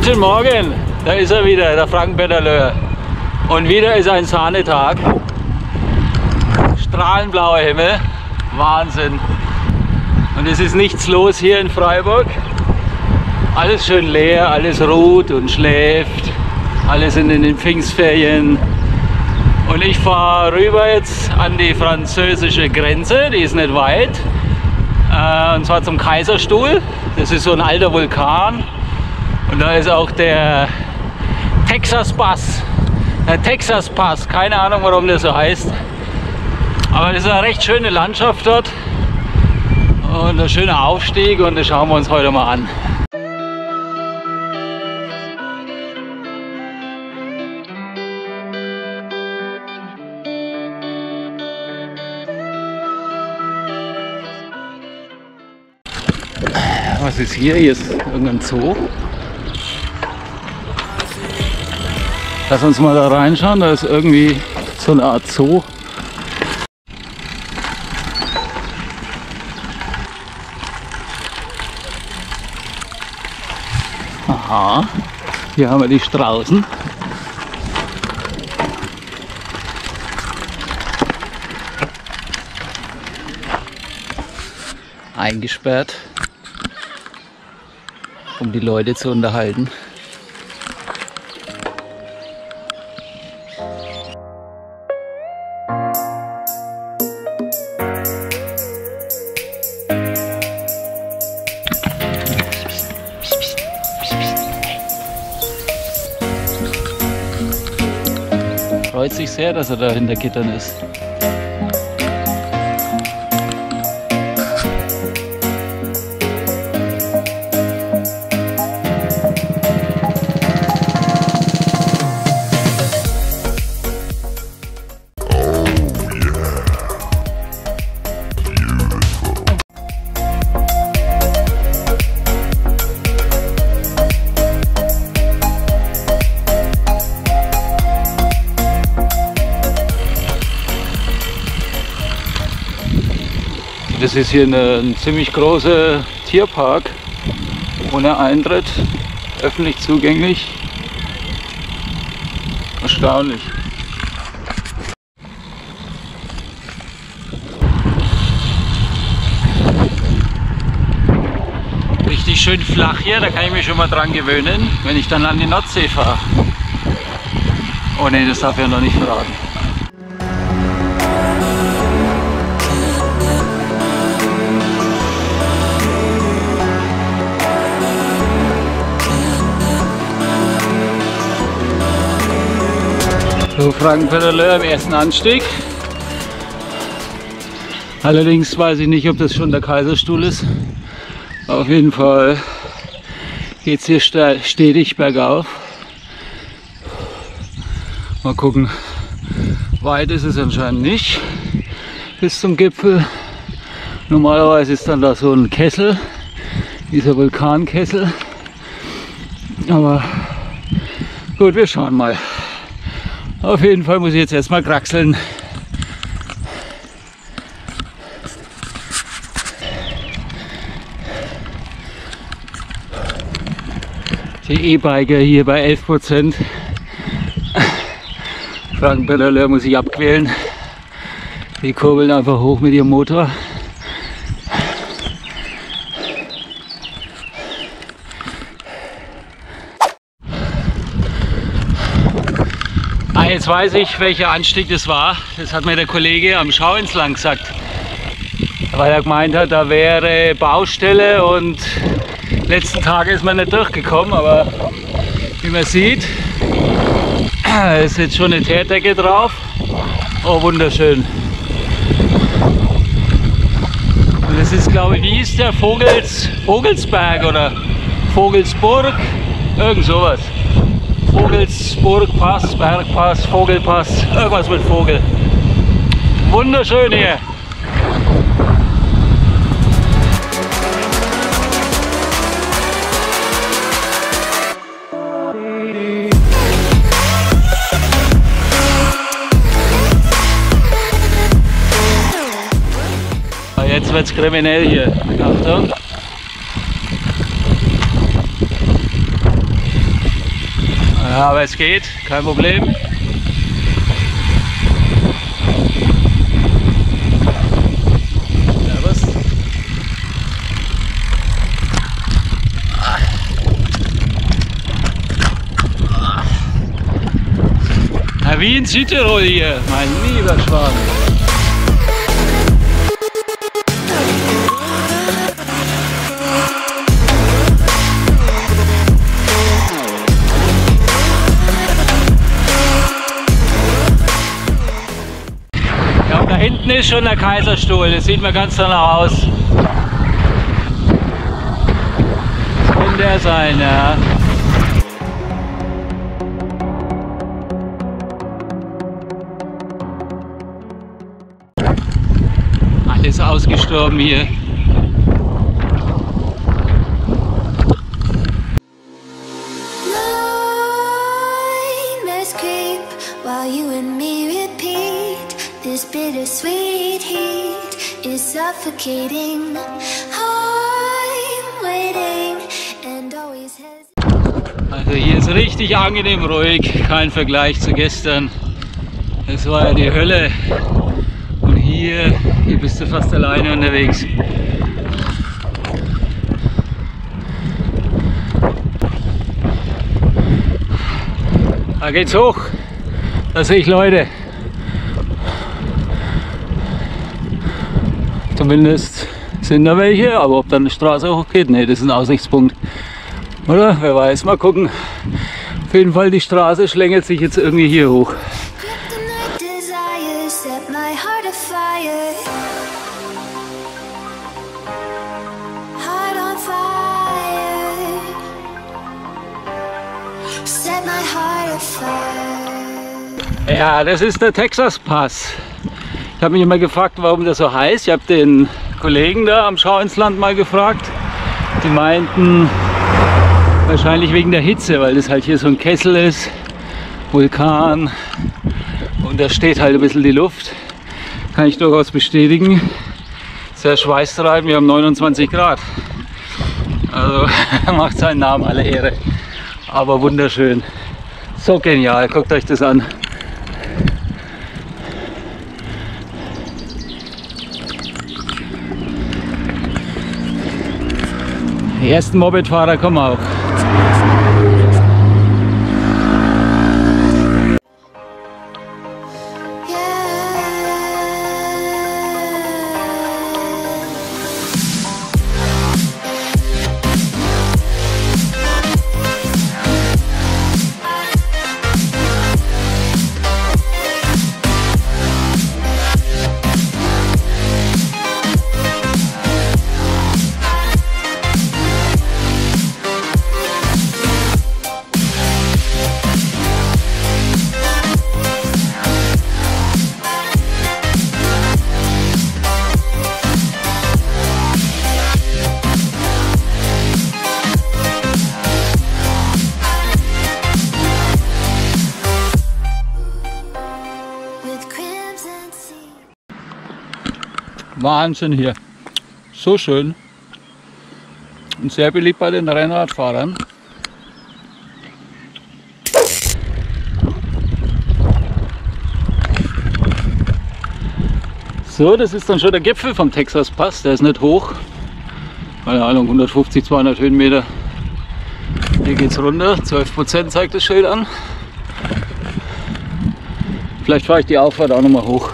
Guten Morgen, da ist er wieder, der Frank Petterlöhr. Und wieder ist ein Sahnetag. Strahlenblauer Himmel, Wahnsinn. Und es ist nichts los hier in Freiburg. Alles schön leer, alles ruht und schläft. Alle sind in den Pfingstferien. Und ich fahre rüber jetzt an die französische Grenze, die ist nicht weit. Und zwar zum Kaiserstuhl. Das ist so ein alter Vulkan. Und da ist auch der Texas Pass. Der Texas Pass, keine Ahnung warum der so heißt. Aber das ist eine recht schöne Landschaft dort. Und ein schöner Aufstieg und das schauen wir uns heute mal an. Was ist hier? Hier ist irgendein Zoo. Lass uns mal da reinschauen, da ist irgendwie so eine Art Zoo. Aha, hier haben wir die Straußen. Eingesperrt, um die Leute zu unterhalten. Freut sich sehr, dass er da hinter Gittern ist. Das ist hier ein ziemlich großer Tierpark, ohne Eintritt, öffentlich zugänglich. Erstaunlich. Richtig schön flach hier, da kann ich mich schon mal dran gewöhnen, wenn ich dann an die Nordsee fahre. Oh ne, das darf ich ja noch nicht verraten. So, Frank Petterlöhr im ersten Anstieg. Allerdings weiß ich nicht, ob das schon der Kaiserstuhl ist. Auf jeden Fall geht es hier stetig bergauf. Mal gucken. Weit ist es anscheinend nicht bis zum Gipfel. Normalerweise ist dann da so ein Kessel, dieser Vulkankessel. Aber gut, wir schauen mal. Auf jeden Fall muss ich jetzt erstmal kraxeln. Die E-Biker hier bei 11%. Frank Petterlöhr muss ich abquälen. Die kurbeln einfach hoch mit ihrem Motor. Jetzt weiß ich, welcher Anstieg das war. Das hat mir der Kollege am Schauinsland gesagt. Weil er gemeint hat, da wäre Baustelle und letzten Tage ist man nicht durchgekommen. Aber wie man sieht, ist jetzt schon eine Teerdecke drauf. Oh, wunderschön. Und das ist, glaube ich, wie ist der Vogelsberg oder Vogelsburg? Irgend sowas. Vogelsburgpass, Bergpass, Vogelpass, irgendwas mit Vogel. Wunderschön hier. Jetzt wird's kriminell hier. Achtung. Ja, aber es geht, kein Problem. Ja, wie in Südtirol hier, mein lieber Schwan. Ja, und da hinten ist schon der Kaiserstuhl, das sieht mir ganz danach aus. Das könnte der sein, ja. Alles ausgestorben hier. While you and me repeat, this bittersweet heat is suffocating. I'm waiting and always hesitating. Also hier ist richtig angenehm ruhig, kein Vergleich zu gestern. Es war ja die Hölle. Und hier bist du fast alleine unterwegs. Da geht's hoch. Da sehe ich Leute. Zumindest sind da welche, aber ob da eine Straße hochgeht, nee, das ist ein Aussichtspunkt. Oder? Wer weiß, mal gucken. Auf jeden Fall, die Straße schlängelt sich jetzt irgendwie hier hoch. Set my heart afire. Heart on fire. Set my heart afire. Ja, das ist der Texas Pass. Ich habe mich immer gefragt, warum das so heißt. Ich habe den Kollegen da am Schau ins Land mal gefragt. Die meinten, wahrscheinlich wegen der Hitze, weil das halt hier so ein Kessel ist, Vulkan. Und da steht halt ein bisschen die Luft, kann ich durchaus bestätigen. Sehr schweißtreibend, wir haben 29 Grad. Also macht seinen Namen alle Ehre. Aber wunderschön. So genial, guckt euch das an. Die ersten Mopedfahrer kommen auch. Wahnsinn hier. So schön. Und sehr beliebt bei den Rennradfahrern. So, das ist dann schon der Gipfel vom Texas Pass. Der ist nicht hoch. Keine Ahnung, 150, 200 Höhenmeter. Hier geht's runter. 12% zeigt das Schild an. Vielleicht fahre ich die Auffahrt auch nochmal hoch.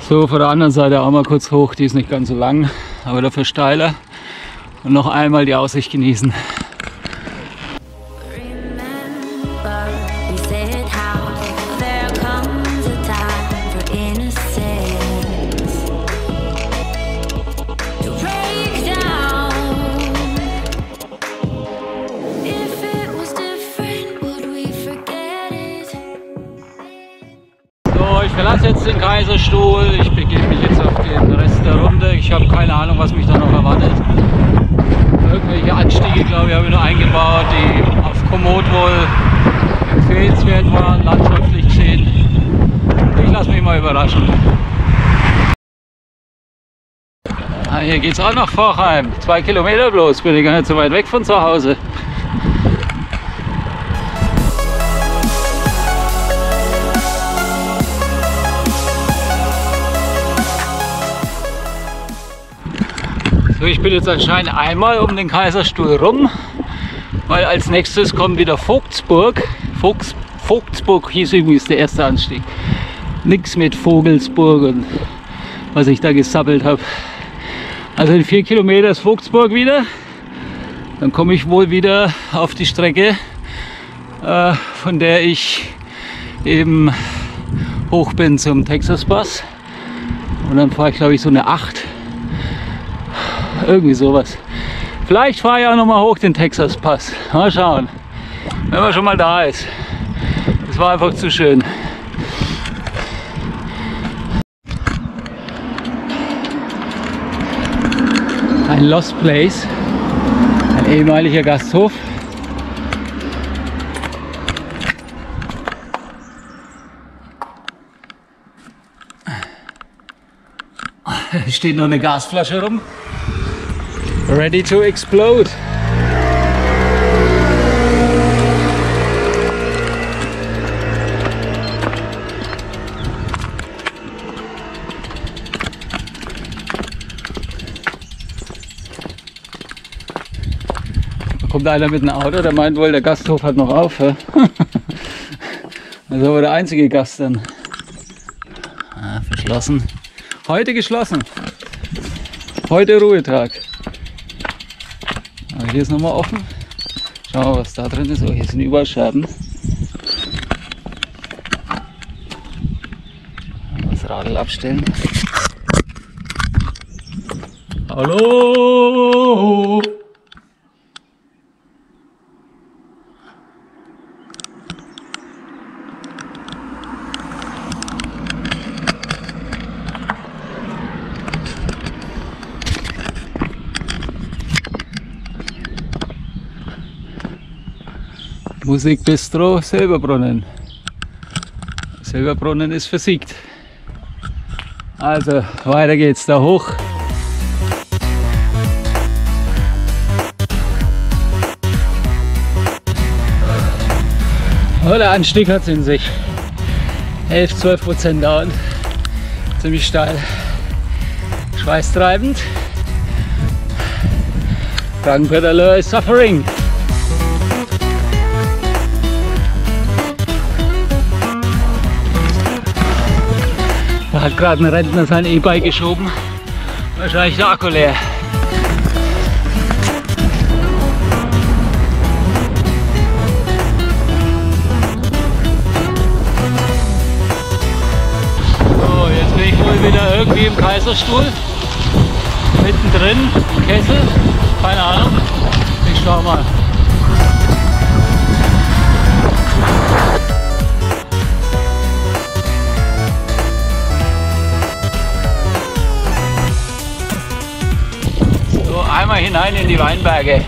So, von der anderen Seite auch mal kurz hoch, die ist nicht ganz so lang, aber dafür steiler. Und noch einmal die Aussicht genießen. Kaiserstuhl. Ich begebe mich jetzt auf den Rest der Runde. Ich habe keine Ahnung, was mich da noch erwartet. Irgendwelche Anstiege, glaube ich, habe ich noch eingebaut, die auf Komoot wohl empfehlenswert waren, landschaftlich gesehen. Ich lasse mich mal überraschen. Ah, hier geht es auch nach Forchheim. 2 Kilometer bloß, bin ich gar nicht so weit weg von zu Hause. So, ich bin jetzt anscheinend einmal um den Kaiserstuhl rum, weil als nächstes kommt wieder Vogtsburg. Vogtsburg hieß übrigens der erste Anstieg. Nichts mit Vogelsburg und was ich da gesabbelt habe. Also in 4 Kilometer ist Vogtsburg wieder. Dann komme ich wohl wieder auf die Strecke, von der ich eben hoch bin zum Texas Pass. Und dann fahre ich, glaube ich, so eine 8. Irgendwie sowas. Vielleicht fahre ich auch noch mal hoch den Texas Pass. Mal schauen, wenn man schon mal da ist. Das war einfach zu schön. Ein Lost Place, ein ehemaliger Gasthof. Hier steht noch eine Gasflasche rum. Ready to explode. Da kommt einer mit einem Auto, der meint wohl, der Gasthof hat noch auf. Ja? Das ist aber der einzige Gast dann. Ah, verschlossen. Heute geschlossen. Heute Ruhetag. Aber hier ist nochmal offen. Schauen wir mal, was da drin ist. Oh, hier sind überall Scherben. Das Radl abstellen. Hallo! Musikbistro Silberbrunnen. Silberbrunnen ist versiegt. Also weiter geht's da hoch. Oh, der Anstieg hat es in sich. 11–12% dauernd. Ziemlich steil. Schweißtreibend. Frank-Pedaleur is suffering. Da hat gerade ein Rentner sein E-Bike geschoben. Wahrscheinlich der Akku leer. So, jetzt bin ich wohl wieder irgendwie im Kaiserstuhl. Mittendrin im Kessel. Keine Ahnung. Ich schau mal. Einmal hinein in die Weinberge.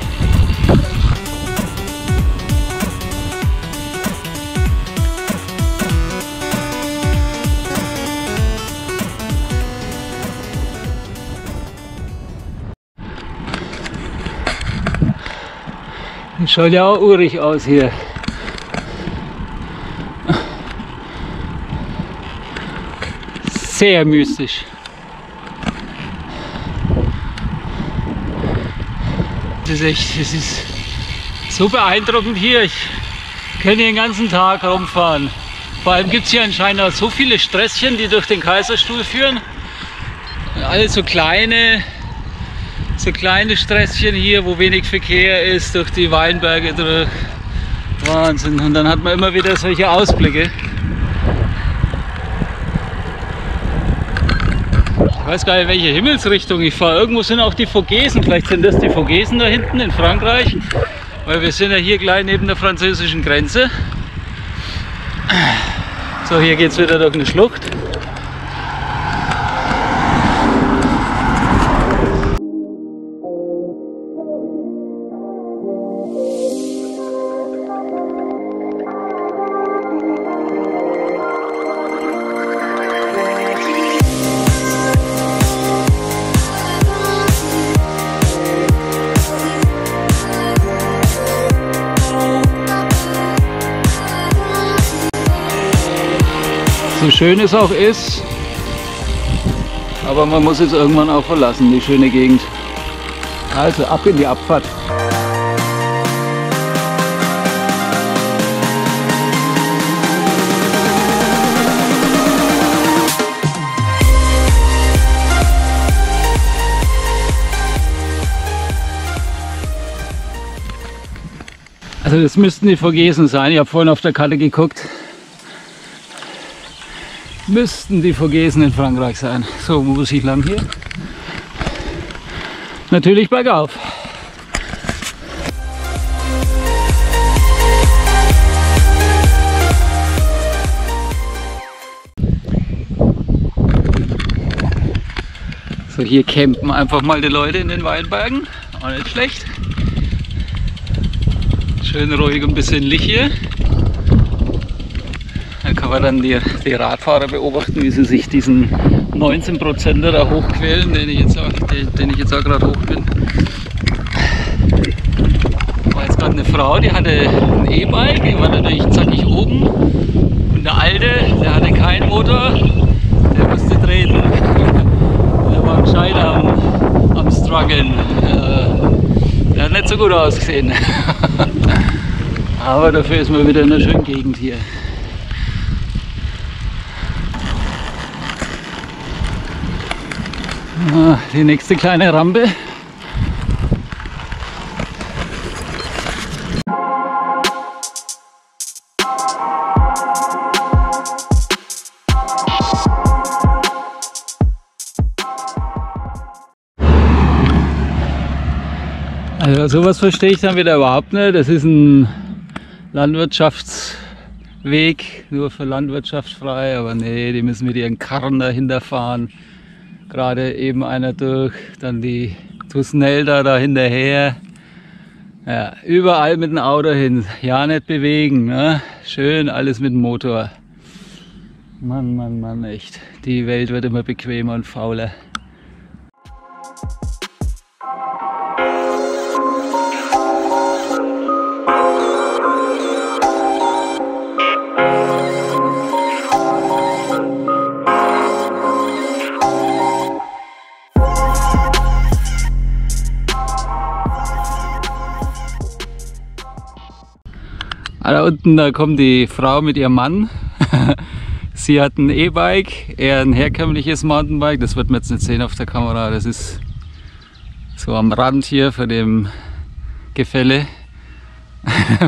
Das schaut ja auch urig aus hier. Sehr mystisch. Das ist so beeindruckend hier. Ich kann hier den ganzen Tag rumfahren. Vor allem gibt es hier anscheinend auch so viele Sträßchen, die durch den Kaiserstuhl führen. Alles so kleine Sträßchen hier, wo wenig Verkehr ist, durch die Weinberge durch. Wahnsinn. Und dann hat man immer wieder solche Ausblicke. Ich weiß gar nicht, welche Himmelsrichtung ich fahre. Irgendwo sind auch die Vogesen. Vielleicht sind das die Vogesen da hinten in Frankreich. Weil wir sind ja hier gleich neben der französischen Grenze. So, hier geht es wieder durch eine Schlucht. So schön es auch ist, aber man muss es irgendwann auch verlassen, die schöne Gegend. Also ab in die Abfahrt. Also das müssten die Vogesen sein. Ich habe vorhin auf der Karte geguckt. Müssten die Vogesen in Frankreich sein. So, wo muss ich lang hier? Natürlich bergauf. So, hier campen einfach mal die Leute in den Weinbergen. Auch nicht schlecht. Schön ruhig und ein bisschen Licht hier. Da kann man dann die Radfahrer beobachten, wie sie sich diesen 19%er da hochquälen, den ich jetzt auch gerade hoch bin. Da war jetzt gerade eine Frau, die hatte ein E-Bike, die war natürlich zackig oben. Und der Alte, der hatte keinen Motor, der musste treten. Der war anscheinend am struggeln. Der hat nicht so gut ausgesehen. Aber dafür ist man wieder in einer schönen Gegend hier. Die nächste kleine Rampe. Also sowas verstehe ich dann wieder überhaupt nicht. Das ist ein Landwirtschaftsweg, nur für Landwirtschaft frei, aber nee, die müssen mit ihren Karren dahinter fahren. Gerade eben einer durch, dann die Tusnelda da hinterher. Ja, überall mit dem Auto hin, ja nicht bewegen, ne? Schön alles mit dem Motor. Mann, Mann, Mann, echt. Die Welt wird immer bequemer und fauler. Da unten, da kommt die Frau mit ihrem Mann. Sie hat ein E-Bike, er ein herkömmliches Mountainbike. Das wird man jetzt nicht sehen auf der Kamera. Das ist so am Rand hier von dem Gefälle.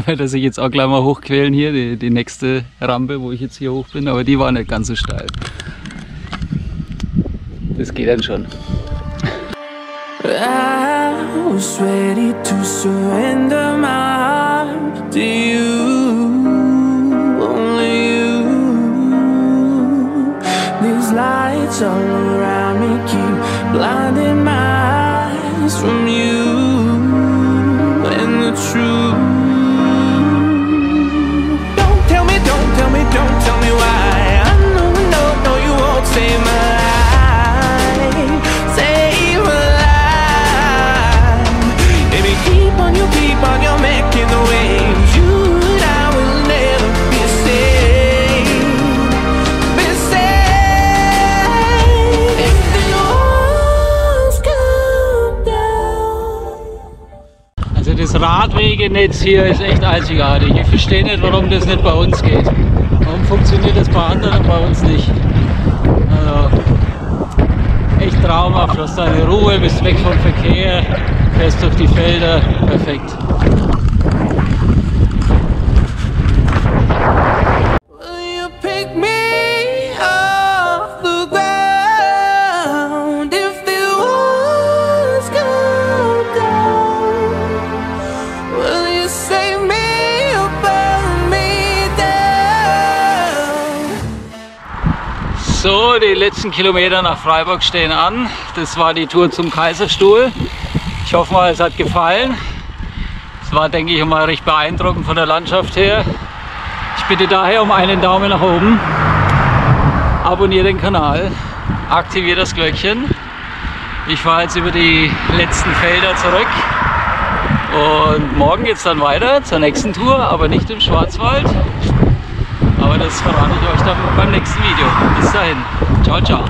Wird er sich jetzt auch gleich mal hochquälen hier, die nächste Rampe, wo ich jetzt hier hoch bin. Aber die war nicht ganz so steil. Das geht dann schon. I was ready to surrender my heart to you, only you. These lights all around me keep blinding my eyes from you and the truth. Don't tell me, don't tell me, don't tell me why. I know, no, no, you won't save my life. Keep on your making the waves. You and I will never be safe. Be safe. If the walls come down. Also das Radwegenetz hier ist echt einzigartig. Ich verstehe nicht, warum das nicht bei uns geht. Warum funktioniert das bei anderen und bei uns nicht? Also echt traumhaft. Du hast deine Ruhe, bist weg vom Verkehr. Fährst durch die Felder, perfekt. So, die letzten Kilometer nach Freiburg stehen an. Das war die Tour zum Kaiserstuhl. Ich hoffe mal, es hat gefallen. Es war, denke ich, mal recht beeindruckend von der Landschaft her. Ich bitte daher um einen Daumen nach oben. Abonniert den Kanal, aktiviert das Glöckchen. Ich fahre jetzt über die letzten Felder zurück. Und morgen geht es dann weiter zur nächsten Tour, aber nicht im Schwarzwald. Aber das verrate ich euch dann beim nächsten Video. Bis dahin. Ciao, ciao.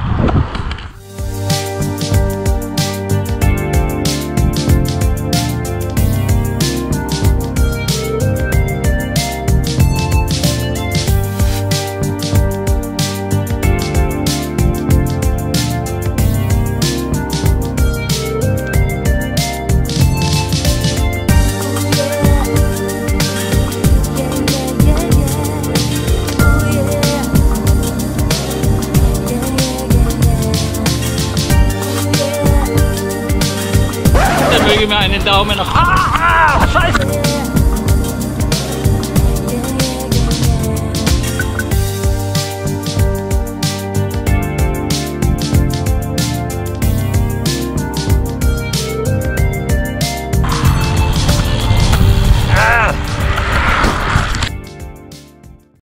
Möge mir einen Daumen nach. Scheiße!